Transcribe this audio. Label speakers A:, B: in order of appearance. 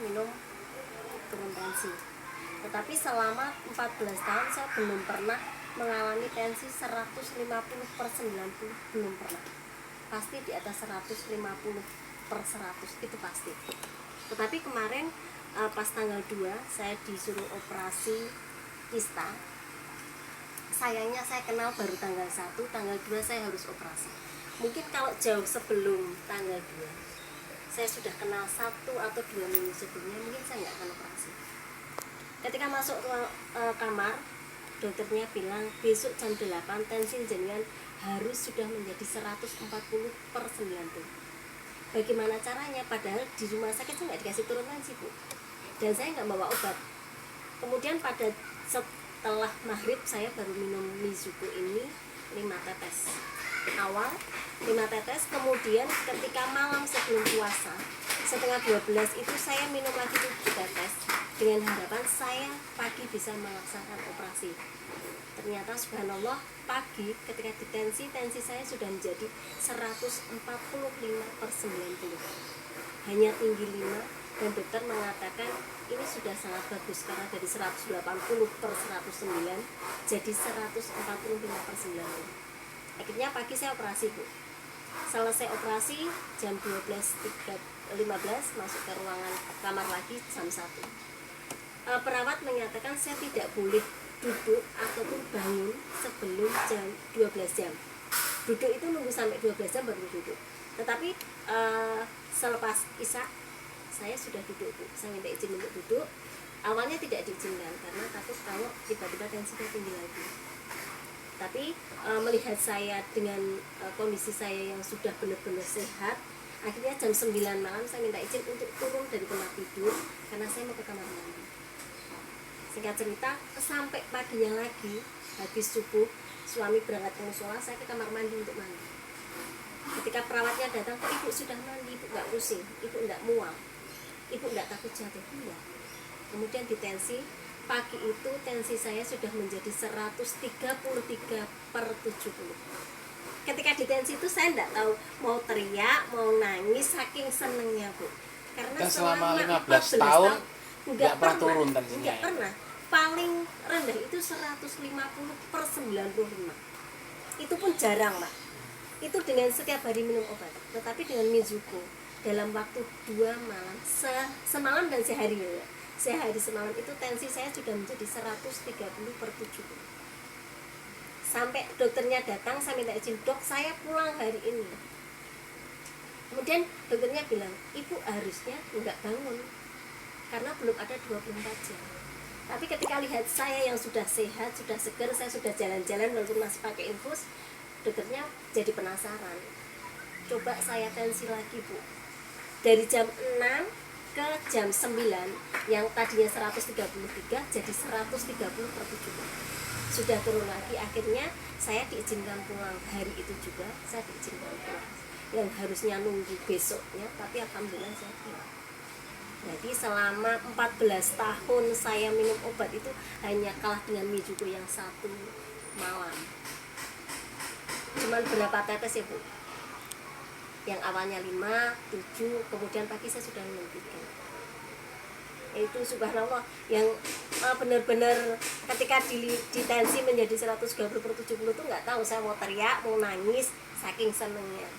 A: minum turun tensi. Tetapi selama 14 tahun saya belum pernah mengalami tensi 150/90, belum pernah. Pasti di atas 150/100 itu pasti. Tetapi kemarin pas tanggal 2 saya disuruh operasi kista. Sayangnya saya kenal baru tanggal 1, tanggal 2 saya harus operasi. Mungkin kalau jauh sebelum tanggal 2 saya sudah kenal 1 atau 2 minggu sebelumnya, mungkin saya nggak akan operasi. Ketika masuk kamar, dokternya bilang besok jam 8 tensi jenengan harus sudah menjadi 140/90. Bagaimana caranya? Padahal di rumah sakit saya nggak dikasih turun tensi, Bu, dan saya nggak bawa obat. Kemudian pada setelah maghrib saya baru minum Mizuko ini 5 tetes awal, 5 tetes. Kemudian ketika malam sebelum puasa setengah 12 itu saya minum lagi 7 tetes dengan harapan saya pagi bisa melaksanakan operasi. Ternyata subhanallah pagi ketika ditensi, tensi saya sudah menjadi 145/90, hanya tinggi 5, dan dokter mengatakan ini sudah sangat bagus karena dari 180/109 jadi 145/90. Akhirnya pagi saya operasi, Bu. Selesai operasi jam 12.15 masuk ke ruangan kamar lagi jam 1. Perawat menyatakan saya tidak boleh duduk ataupun bangun sebelum jam 12 jam. Duduk itu nunggu sampai 12 jam baru duduk. Tetapi selepas isya saya sudah duduk, Bu. Saya minta izin untuk duduk. Awalnya tidak diizinkan karena takut kalau tiba-tiba tensinya tinggi lagi. Tapi melihat saya dengan kondisi saya yang sudah benar-benar sehat, akhirnya jam 9 malam saya minta izin untuk turun dari tempat tidur karena saya mau ke kamar mandi. Singkat cerita, sampai paginya lagi, habis subuh, suami berangkat ke mushola, saya ke kamar mandi untuk mandi. Ketika perawatnya datang, kok ibu sudah mandi, ibu nggak pusing, ibu nggak mual, ibu nggak takut jatuh? Iya. Kemudian ditensi, pagi itu tensi saya sudah menjadi 133/70. Ketika ditensi itu saya nggak tahu mau teriak, mau nangis, saking senengnya, Bu. Karena
B: Dan selama 15
A: tahun
B: tahun
A: nggak
B: pernah turun tensinya.
A: Nggak pernah. Paling rendah itu 150/95. Itu pun jarang, Pak. Itu dengan setiap hari minum obat. Tetapi dengan Mizuko dalam waktu 2 malam, semalam dan sehari ya. Sehari semalam itu tensi saya sudah menjadi 130/70. Sampai dokternya datang, saya minta izin, dok saya pulang hari ini. Kemudian dokternya bilang, ibu harusnya nggak bangun karena belum ada 24 jam. Tapi ketika lihat saya yang sudah sehat, sudah segar, saya sudah jalan-jalan walaupun masih pakai infus, dokternya jadi penasaran. Coba saya tensi lagi, Bu. Dari jam 6 ke jam 9 yang tadinya 133 jadi 130/70. Sudah turun lagi. Akhirnya saya diizinkan pulang hari itu juga, saya diizinkan pulang. Yang harusnya nunggu besoknya, tapi alhamdulillah saya pulang. Jadi selama 14 tahun saya minum obat itu hanya kalah dengan Mizuko yang 1 malam. Cuman berapa tetes ya, Bu? Yang awalnya 5, 7, kemudian pagi saya sudah minum 3. Itu subhanallah yang benar-benar ketika ditensi menjadi 130/70 itu nggak tahu saya mau teriak, mau nangis, saking senengnya.